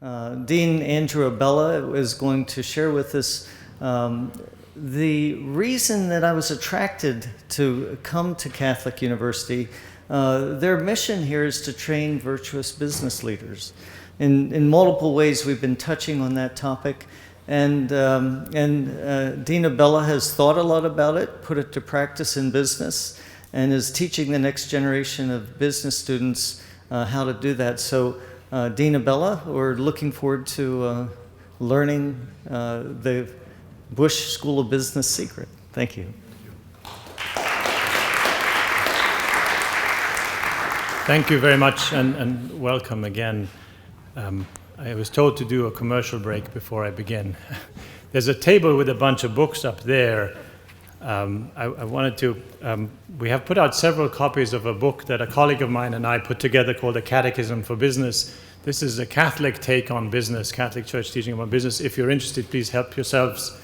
Dean Andrew Abela is going to share with us the reason that I was attracted to come to Catholic University. Their mission here is to train virtuous business leaders. In multiple ways, we've been touching on that topic. And Dean Abela has thought a lot about it, put it to practice in business, and is teaching the next generation of business students how to do that. So, Dean Abela, we're looking forward to learning the Bush School of Business secret. Thank you. Thank you very much, and welcome again. I was told to do a commercial break before I begin. There's a table with a bunch of books up there. I wanted to, we have put out several copies of a book that a colleague of mine and I put together called the Catechism for Business. This is a Catholic take on business, Catholic Church teaching about business. If you're interested, please help yourselves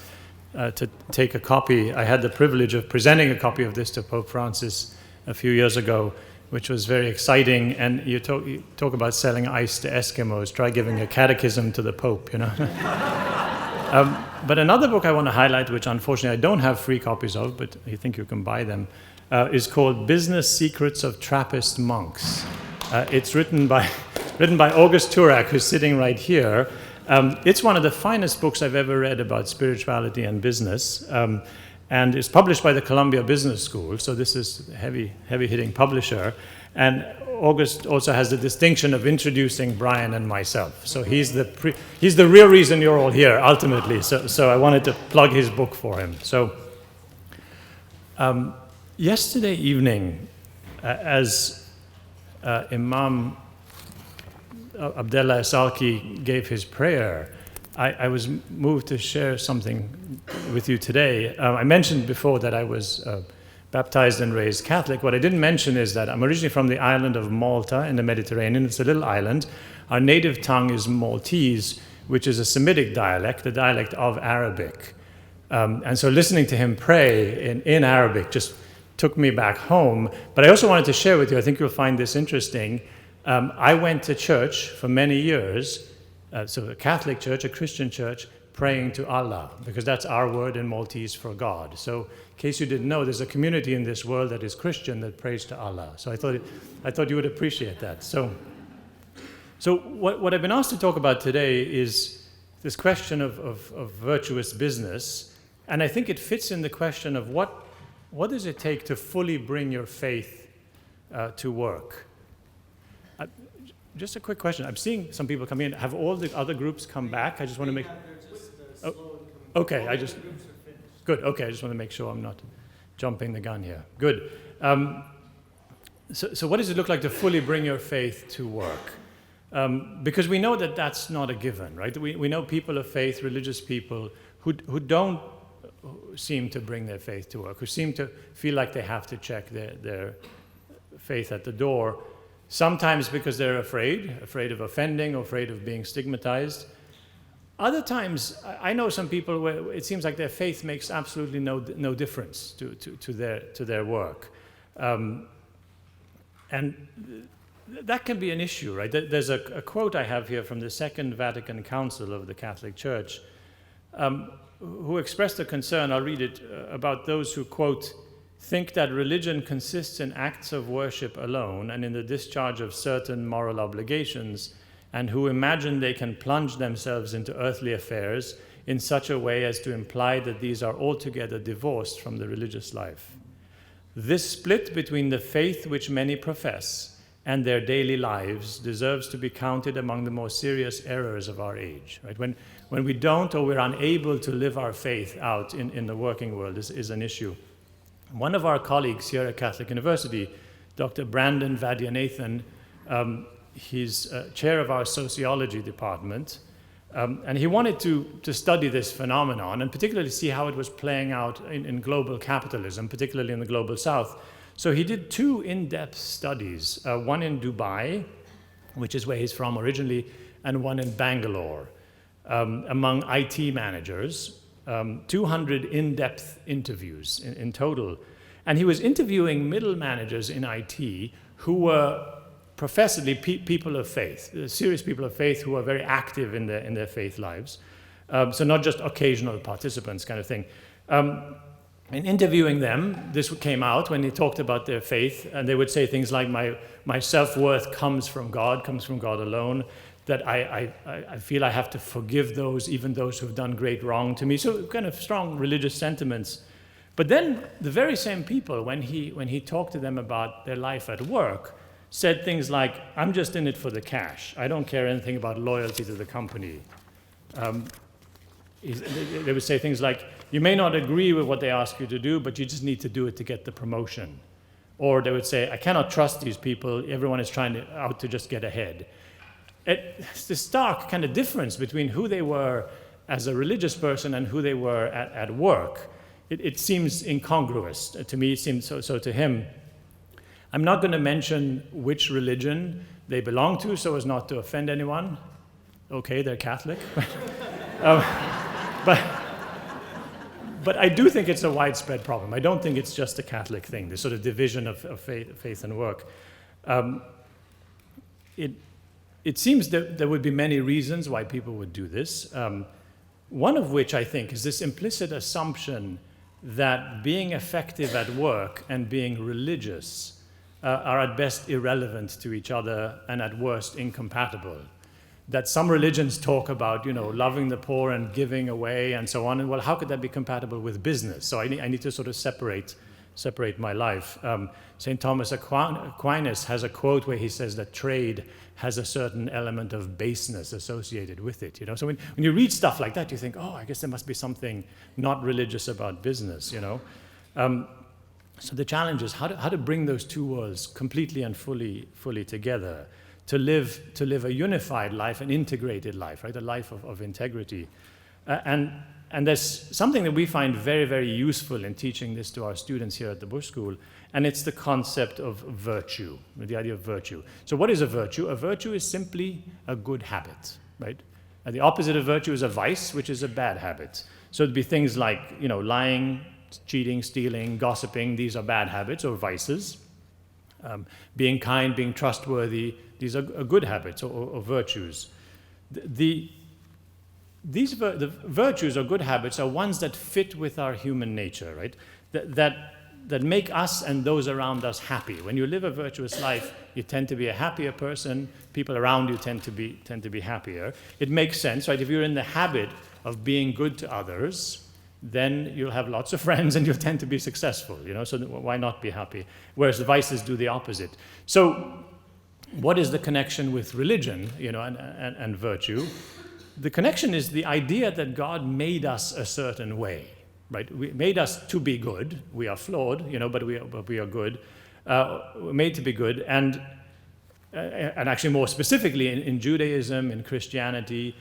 to take a copy. I had the privilege of presenting a copy of this to Pope Francis a few years ago, which was very exciting. And you talk about selling ice to Eskimos. Try giving a catechism to the Pope, you know. But another book I want to highlight, which unfortunately I don't have free copies of, but I think you can buy them, is called Business Secrets of Trappist Monks. It's written by August Turak, who's sitting right here. It's one of the finest books I've ever read about spirituality and business. And it's published by the Columbia Business School, so this is a heavy-hitting publisher. And August also has the distinction of introducing Brian and myself. So he's the real reason you're all here, ultimately. So I wanted to plug his book for him. So yesterday evening, as Imam Abdullah Salki gave his prayer, I was moved to share something with you today. I mentioned before that I was baptized and raised Catholic. What I didn't mention is that I'm originally from the island of Malta in the Mediterranean. It's a little island. Our native tongue is Maltese, which is a Semitic dialect, the dialect of Arabic. And so listening to him pray in Arabic just took me back home. But I also wanted to share with you, I think you'll find this interesting. I went to church for many years, so a Catholic church, a Christian church, praying to Allah, because that's our word in Maltese for God. So in case you didn't know, there's a community in this world that is Christian that prays to Allah. So I thought you would appreciate that. So what I've been asked to talk about today is this question of virtuous business, and I think it fits in the question of what does it take to fully bring your faith to work? Just a quick question. I'm seeing some people come in. Have all the other groups come back? I just want to make... Okay, good. Okay, I just want to make sure I'm not jumping the gun here. Good. So what does it look like to fully bring your faith to work? Because we know that that's not a given, right? We know people of faith, religious people, who don't seem to bring their faith to work, who seem to feel like they have to check their faith at the door, sometimes because they're afraid of offending, or afraid of being stigmatized. Other times, I know some people where it seems like their faith makes absolutely no difference to their work. And that can be an issue, right? There's a quote I have here from the Second Vatican Council of the Catholic Church, who expressed a concern, I'll read it, about those who, quote, think that religion consists in acts of worship alone and in the discharge of certain moral obligations, and who imagine they can plunge themselves into earthly affairs in such a way as to imply that these are altogether divorced from the religious life. This split between the faith which many profess and their daily lives deserves to be counted among the more serious errors of our age. Right? When we don't, or we're unable to live our faith out in the working world is an issue. One of our colleagues here at Catholic University, Dr. Brandon Vadyanathan, he's chair of our sociology department, and he wanted to study this phenomenon and particularly see how it was playing out in global capitalism, particularly in the global south. So he did two in-depth studies, one in Dubai, which is where he's from originally, and one in Bangalore, among IT managers. 200 in-depth interviews in total. And he was interviewing middle managers in IT who were professedly people of faith, serious people of faith who are very active in their faith lives. So not just occasional participants kind of thing. In interviewing them, this came out when they talked about their faith, and they would say things like, my self-worth comes from God alone, that I feel I have to forgive those, even those who've done great wrong to me. So kind of strong religious sentiments. But then the very same people, when he talked to them about their life at work, said things like, I'm just in it for the cash. I don't care anything about loyalty to the company. They would say things like, you may not agree with what they ask you to do, but you just need to do it to get the promotion. Or they would say, I cannot trust these people. Everyone is out to just get ahead. It's the stark kind of difference between who they were as a religious person and who they were at work. It seems incongruous. To me, it seems so to him. I'm not going to mention which religion they belong to so as not to offend anyone. Okay, they're Catholic. But I do think it's a widespread problem. I don't think it's just a Catholic thing, this sort of division of faith and work. It seems that there would be many reasons why people would do this. One of which, I think, is this implicit assumption that being effective at work and being religious are at best irrelevant to each other and at worst incompatible. That some religions talk about, loving the poor and giving away and so on. And well, how could that be compatible with business? So I need to sort of separate my life. St. Thomas Aquinas has a quote where he says that trade has a certain element of baseness associated with it. So when you read stuff like that, you think, oh, I guess there must be something not religious about business. So the challenge is how to bring those two worlds completely and fully together. To live a unified life, an integrated life, right? A life of integrity. And there's something that we find very, very useful in teaching this to our students here at the Bush School, and it's the concept of virtue, the idea of virtue. So what is a virtue? A virtue is simply a good habit, right? And the opposite of virtue is a vice, which is a bad habit. So it'd be things like, lying, cheating, stealing, gossiping. These are bad habits or vices. Being kind, being trustworthy, these are good habits or virtues. The virtues or good habits are ones that fit with our human nature, right? That make us and those around us happy. When you live a virtuous life, you tend to be a happier person. People around you tend to be happier. It makes sense, right? If you're in the habit of being good to others, then you'll have lots of friends and you'll tend to be successful, so why not be happy? Whereas the vices do the opposite. So what is the connection with religion, and virtue? The connection is the idea that God made us a certain way, right? We made us to be good. We are flawed, but we are good. We're made to be good. And actually more specifically in Judaism, in Christianity,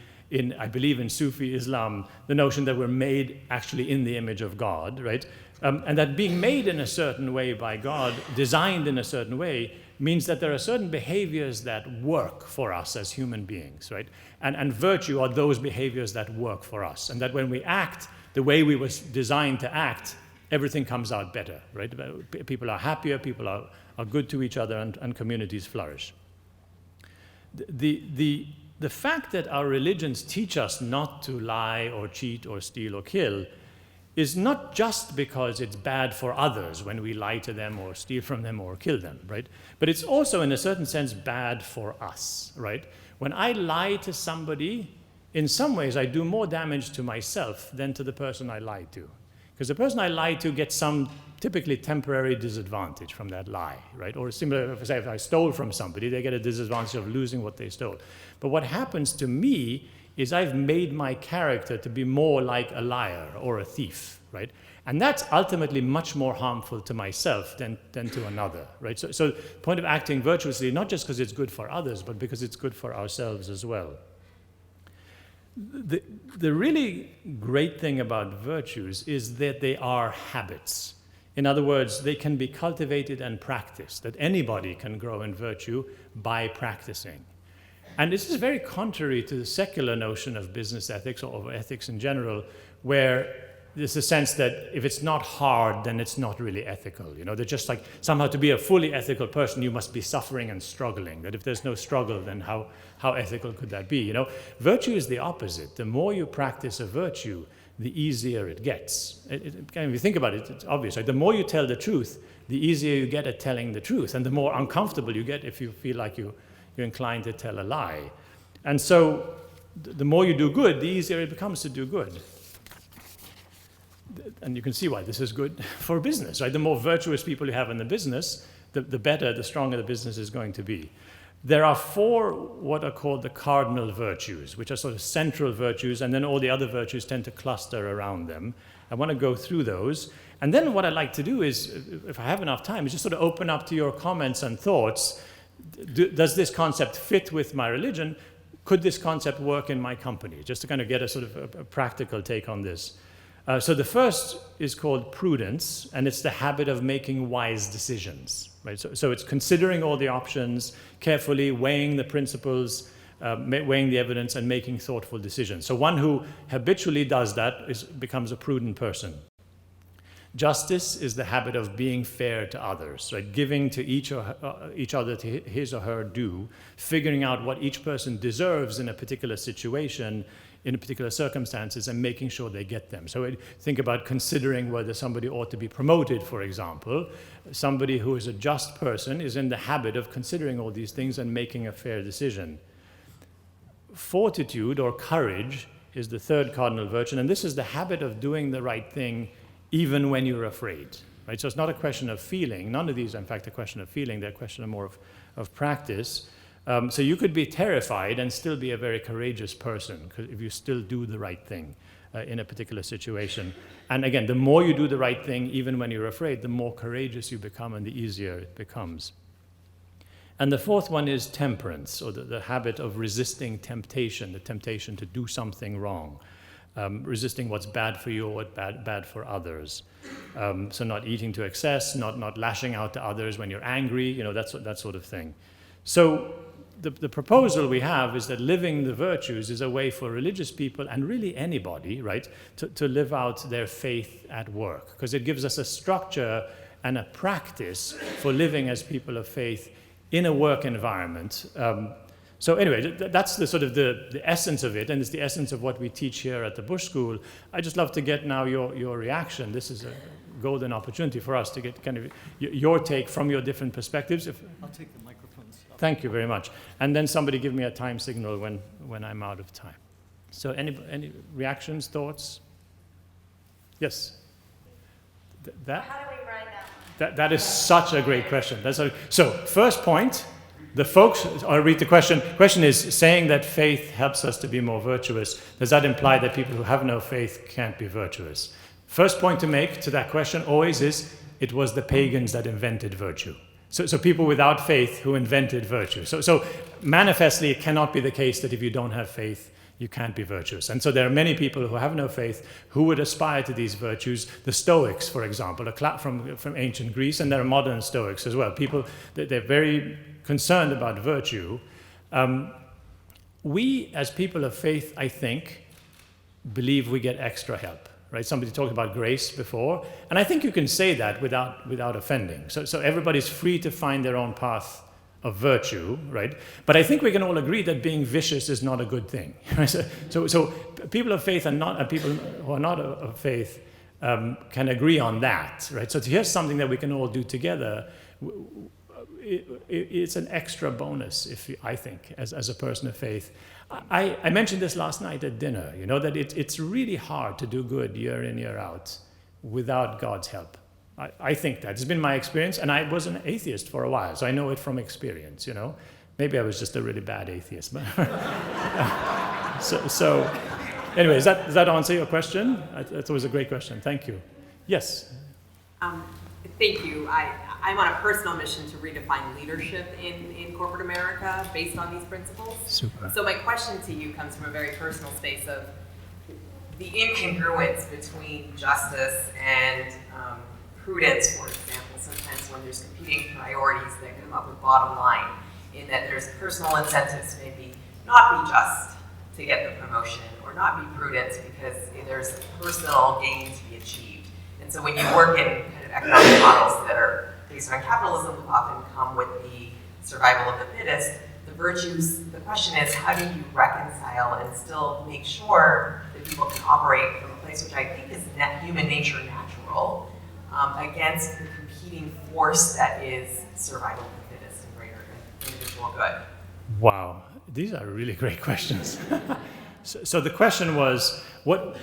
I believe in Sufi Islam, the notion that we're made actually in the image of God, right? And that being made in a certain way by God, designed in a certain way, means that there are certain behaviors that work for us as human beings, right? And virtue are those behaviors that work for us. And that when we act the way we were designed to act, everything comes out better, right? People are happier, people are good to each other, and communities flourish. The fact that our religions teach us not to lie or cheat or steal or kill is not just because it's bad for others when we lie to them or steal from them or kill them, right? But it's also, in a certain sense, bad for us, right? When I lie to somebody, in some ways I do more damage to myself than to the person I lied to. Because the person I lied to gets some typically temporary disadvantage from that lie, right? Or similar, if I stole from somebody, they get a disadvantage of losing what they stole. But what happens to me is I've made my character to be more like a liar or a thief, right? And that's ultimately much more harmful to myself than to another, right? So the point of acting virtuously, not just because it's good for others, but because it's good for ourselves as well. The really great thing about virtues is that they are habits. In other words, they can be cultivated and practiced, that anybody can grow in virtue by practicing. And this is very contrary to the secular notion of business ethics or ethics in general, where there's a sense that if it's not hard, then it's not really ethical. They're just like, somehow to be a fully ethical person, you must be suffering and struggling. That if there's no struggle, then how ethical could that be? Virtue is the opposite. The more you practice a virtue, the easier it gets. If you think about it, it's obvious. Right? The more you tell the truth, the easier you get at telling the truth, and the more uncomfortable you get if you feel like you're inclined to tell a lie. And so the more you do good, the easier it becomes to do good. And you can see why this is good for business, right? The more virtuous people you have in the business, the better, the stronger the business is going to be. There are 4 what are called the Cardinal Virtues, which are sort of central virtues, and then all the other virtues tend to cluster around them. I want to go through those. And then what I'd like to do is, if I have enough time, is just sort of open up to your comments and thoughts. Does this concept fit with my religion? Could this concept work in my company? Just to kind of get a sort of a practical take on this. So the first is called Prudence, and it's the habit of making wise decisions. Right? So it's considering all the options, carefully weighing the principles, weighing the evidence, and making thoughtful decisions. So one who habitually does that becomes a prudent person. Justice is the habit of being fair to others, right? Giving to each other to his or her due, figuring out what each person deserves in a particular situation, in particular circumstances, and making sure they get them. So think about considering whether somebody ought to be promoted, for example. Somebody who is a just person is in the habit of considering all these things and making a fair decision. Fortitude, or courage, is the third cardinal virtue, and this is the habit of doing the right thing even when you're afraid. Right? So it's not a question of feeling. None of these are, in fact, a question of feeling. They're a question of more of practice. So you could be terrified and still be a very courageous person if you still do the right thing in a particular situation. And again, the more you do the right thing, even when you're afraid, the more courageous you become and the easier it becomes. And the fourth one is temperance, or the habit of resisting temptation, the temptation to do something wrong, resisting what's bad for you or what's bad for others. So not eating to excess, not lashing out to others when you're angry, that sort of thing. So the proposal we have is that living the virtues is a way for religious people, and really anybody, right, to live out their faith at work, because it gives us a structure and a practice for living as people of faith in a work environment. So anyway, that's the sort of the essence of it, and it's the essence of what we teach here at the Bush School. I'd just love to get now your reaction. This is a golden opportunity for us to get kind of your take from your different perspectives. I'll take the microphones. Thank you very much. And then somebody give me a time signal when I'm out of time. So any reactions, thoughts? Yes? How do we ride that? That is such a great question. So first point, the folks, I'll read the question. Question is, saying that faith helps us to be more virtuous, does that imply that people who have no faith can't be virtuous? First point to make to that question always is, it was the pagans that invented virtue. So people without faith who invented virtue. So manifestly, it cannot be the case that if you don't have faith, you can't be virtuous. And so there are many people who have no faith who would aspire to these virtues. The Stoics, for example, from ancient Greece, and there are modern Stoics as well. People, they're very concerned about virtue. We, as people of faith, I think, believe we get extra help. Right? Somebody talked about grace before, and I think you can say that without offending. So everybody's free to find their own path of virtue, right? But I think we can all agree that being vicious is not a good thing. So people of faith and people who are not of faith can agree on that, right? So here's something that we can all do together. It's an extra bonus, I think, as a person of faith. I mentioned this last night at dinner, that it's really hard to do good year in, year out without God's help. I think that. It's been my experience, and I was an atheist for a while, so I know it from experience, Maybe I was just a really bad atheist. But so anyway, does that answer your question? That was a great question. Thank you. Yes? Thank you. I'm on a personal mission to redefine leadership in corporate America based on these principles. Super. So my question to you comes from a very personal space of the incongruence between justice and prudence, for example. Sometimes when there's competing priorities that come up with bottom line, in that there's personal incentives to maybe not be just to get the promotion, or not be prudent because there's personal gain to be achieved. And so when you work in kind of economic models that are based on capitalism, often come with the survival of the fittest, the virtues, the question is, how do you reconcile and still make sure that people can operate from a place which I think is human nature natural, against the competing force that is survival of the fittest and greater individual good? Wow, these are really great questions. So the question was,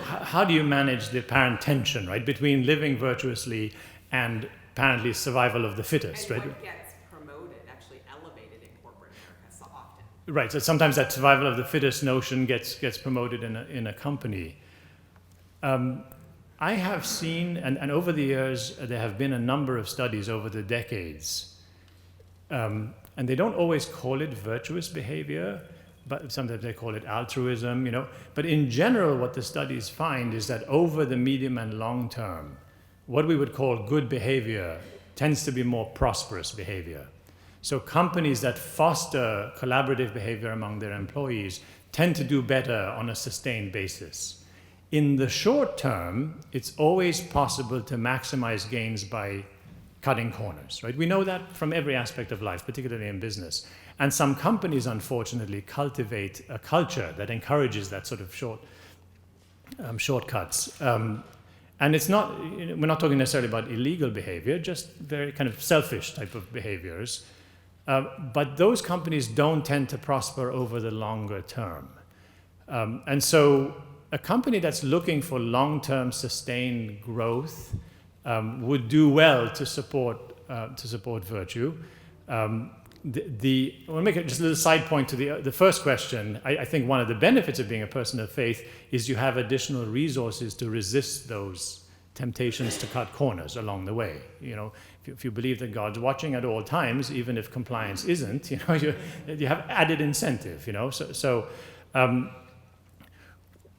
how do you manage the apparent tension, right, between living virtuously and apparently survival of the fittest, and right? what gets promoted, actually elevated in corporate America so often. Right, so sometimes that survival of the fittest notion gets promoted in a company. I have seen, and over the years, there have been a number of studies over the decades, and they don't always call it virtuous behavior, but sometimes they call it altruism, But in general, what the studies find is that over the medium and long term, what we would call good behavior tends to be more prosperous behavior. So companies that foster collaborative behavior among their employees tend to do better on a sustained basis. In the short term, it's always possible to maximize gains by cutting corners, right? We know that from every aspect of life, particularly in business. And some companies, unfortunately, cultivate a culture that encourages that sort of shortcuts. And it's not, we're not talking necessarily about illegal behavior, just very kind of selfish type of behaviors. But those companies don't tend to prosper over the longer term. And so a company that's looking for long-term sustained growth would do well to support virtue. I want to make just a little side point to the first question. I think one of the benefits of being a person of faith is you have additional resources to resist those temptations to cut corners along the way. If you believe that God's watching at all times, even if compliance isn't, you have added incentive.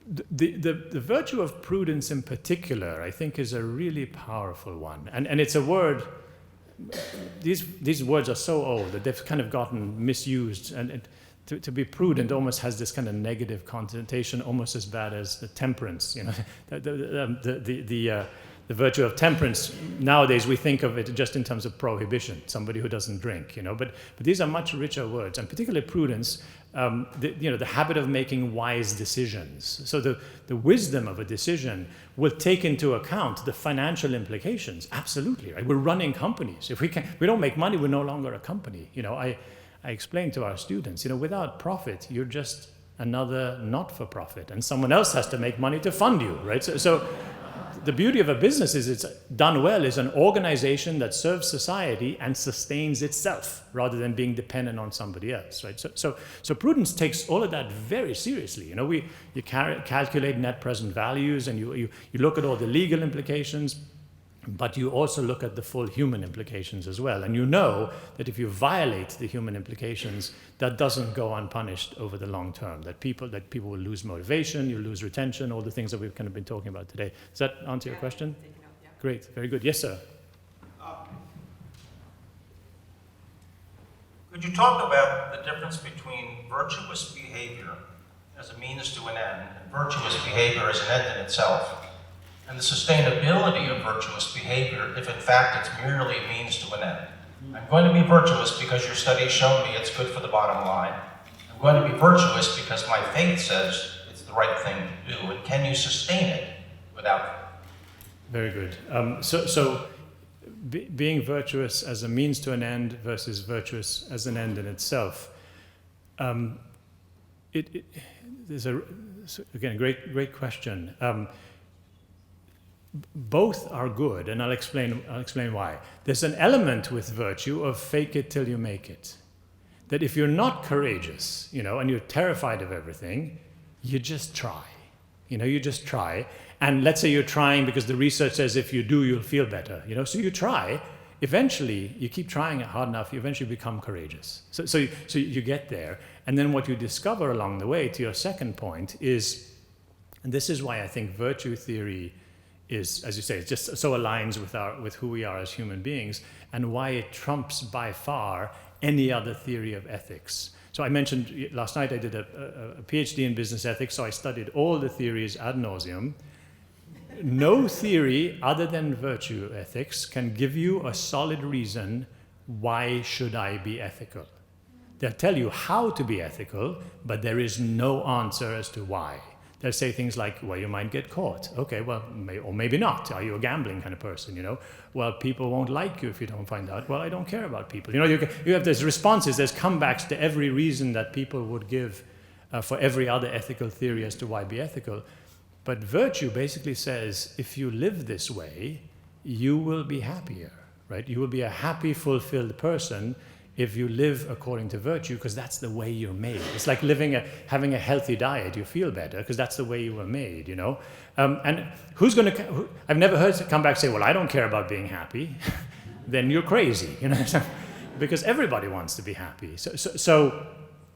The virtue of prudence in particular, I think, is a really powerful one, and it's a word. These words are so old that they've kind of gotten misused, and to be prudent almost has this kind of negative connotation, almost as bad as the temperance. The virtue of temperance, nowadays we think of it just in terms of prohibition, somebody who doesn't drink, But these are much richer words, and particularly prudence, the habit of making wise decisions. So the wisdom of a decision will take into account the financial implications. Absolutely, right? We're running companies. If we don't make money, we're no longer a company. I explain to our students, without profit, you're just another not-for-profit, and someone else has to make money to fund you, right? So the beauty of a business is it's done well is an organization that serves society and sustains itself rather than being dependent on somebody else, right? So prudence takes all of that very seriously. You calculate net present values, and you look at all the legal implications, but you also look at the full human implications as well. And you know that if you violate the human implications, that doesn't go unpunished over the long term, that people will lose motivation, you lose retention, all the things that we've kind of been talking about today. Does that answer your question? Yeah. Great, very good. Yes, sir. Could you talk about the difference between virtuous behavior as a means to an end and virtuous behavior as an end in itself? And the sustainability of virtuous behavior, if in fact it's merely a means to an end. I'm going to be virtuous because your studies show me it's good for the bottom line. I'm going to be virtuous because my faith says it's the right thing to do. And can you sustain it without it? Very good. Being virtuous as a means to an end versus virtuous as an end in itself. There's again, great question. Both are good, and I'll explain why. There's an element with virtue of fake it till you make it. That if you're not courageous, and you're terrified of everything, you just try. You just try. And let's say you're trying because the research says if you do, you'll feel better. So you try. Eventually, you keep trying it hard enough, you eventually become courageous. So you get there. And then what you discover along the way, to your second point, is, and this is why I think virtue theory is, as you say, it just so aligns with who we are as human beings, and why it trumps by far any other theory of ethics. So I mentioned last night I did a PhD in business ethics, so I studied all the theories ad nauseum. No theory other than virtue ethics can give you a solid reason why should I be ethical. They'll tell you how to be ethical, but there is no answer as to why. They'll say things like, well, you might get caught. Okay, well, or maybe not. Are you a gambling kind of person, you know? Well, people won't like you if you don't find out. Well, I don't care about people. You know, you have these responses, there's comebacks to every reason that people would give for every other ethical theory as to why be ethical. But virtue basically says, if you live this way, you will be happier, right? You will be a happy, fulfilled person if you live according to virtue, because that's the way you're made. It's like having a healthy diet. You feel better because that's the way you were made, you know? And I've never heard come back say, well, I don't care about being happy. Then you're crazy, you know? Because everybody wants to be happy. So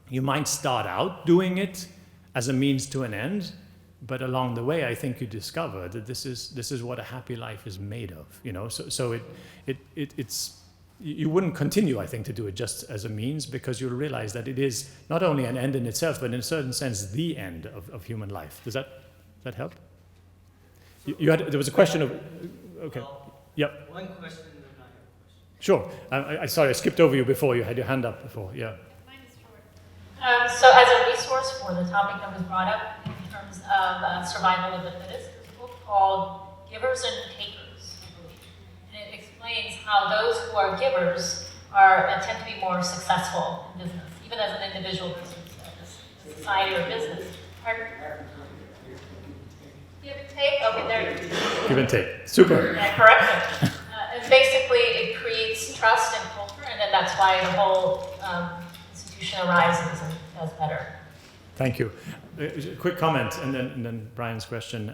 you might start out doing it as a means to an end, but along the way, I think you discover that this is what a happy life is made of, you know? So it's you wouldn't continue, I think, to do it just as a means, because you'll realize that it is not only an end in itself, but in a certain sense, the end of human life. Does that help? There was a question of, okay, yep. One question, and then I have a question. Sure. Sorry, I skipped over you before. You had your hand up before, yeah. Mine is short. So as a resource for the topic that was brought up in terms of survival of the fittest, there's a book called Givers and Takers. Explains how those who are givers tend to be more successful in business, even as an individual person, as a society or business. Pardon? Give and take? Okay, there you go. Give and take. Super. Yeah, correct. And basically, it creates trust and culture, and then that's why the whole institution arises and does better. Thank you. Quick comment, and then Brian's question.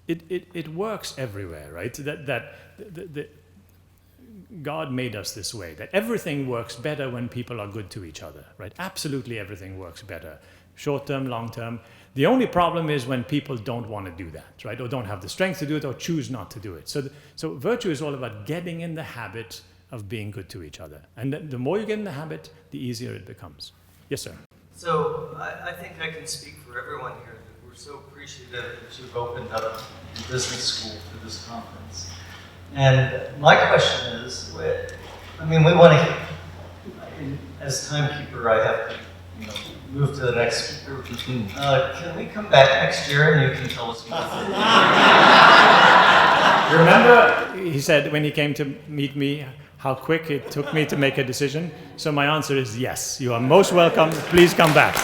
It works everywhere, right? That God made us this way, that everything works better when people are good to each other, right? Absolutely everything works better, short term, long term. The only problem is when people don't want to do that, right? Or don't have the strength to do it, or choose not to do it. So virtue is all about getting in the habit of being good to each other. And the more you get in the habit, the easier it becomes. Yes, sir. So I think I can speak for everyone here. We're so appreciative that you've opened up the business school for this conference. And my question is, I mean, we want to, as timekeeper, I have to move to the next speaker. Can we come back next year and you can tell us more? Remember, he said when he came to meet me, how quick it took me to make a decision. So my answer is yes. You are most welcome. Please come back.